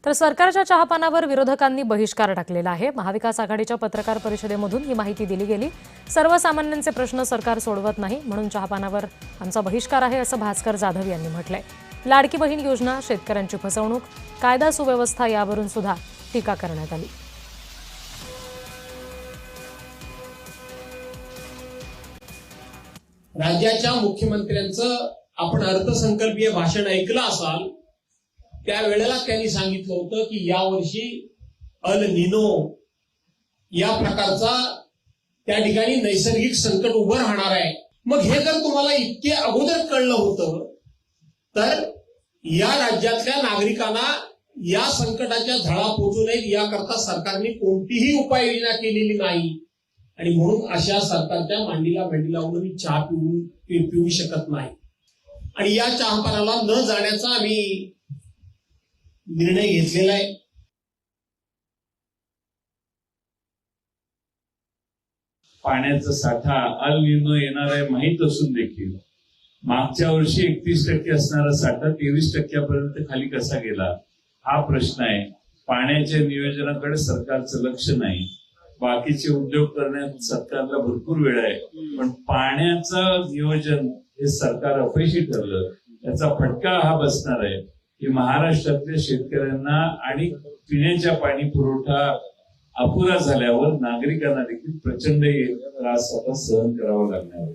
तर सरकारच्या चहापानावर विरोधकांनी बहिष्कार टाकलेला आहे। महाविकास आघाडीच्या पत्रकार परिषदेमधून ही माहिती दिली गेली। सर्वसामान्यांचे प्रश्न सरकार सोडवत नाही म्हणून चहापानावर आमचा बहिष्कार आहे असं भास्कर जाधव यांनी म्हटलंय। लाडकी बहीण योजना, शेतकऱ्यांची फसवणूक, कायदा सुव्यवस्था यावरून सुद्धा टीका करण्यात आली। राज्याच्या मुख्यमंत्र्यांचं आपण अर्थसंकल्पीय भाषण ऐकलं असाल, त्यावेळेला त्यांनी सांगितलं होतं की यावर्षी अल निनो या प्रकारचा त्या ठिकाणी नैसर्गिक संकट उभं राहणार आहे। मग हे जर तुम्हाला इतके अगोदर कळलं होतं तर या राज्यातल्या नागरिकांना या संकटाच्या झळा पोचू नयेत याकरता सरकारने कोणतीही उपाययोजना केलेली नाही आणि म्हणून अशा सरकारच्या मांडीला लावून चहा पिऊ शकत नाही आणि या चहापानाला न जाण्याचा आम्ही निर्णय घेतलेला आहे। पाण्याचा साठा अल निनो येणार आहे माहीत असून देखील मागच्या वर्षी 31% असणारा साठा 23% खाली कसा गेला हा प्रश्न आहे। पाण्याच्या नियोजनाकडे सरकारचं लक्ष नाही। बाकीचे उद्योग करण्यात सरकारला भरपूर वेळ आहे, पण पाण्याचं नियोजन हे सरकार अपयशी ठरलं, त्याचा फटका हा बसणार आहे की महाराष्ट्रातल्या शेतकऱ्यांना आणि पिण्याच्या पाणी पुरवठा अपुरा झाल्यावर नागरिकांना देखील प्रचंड त्रास आता सहन करावा लागणार आहे।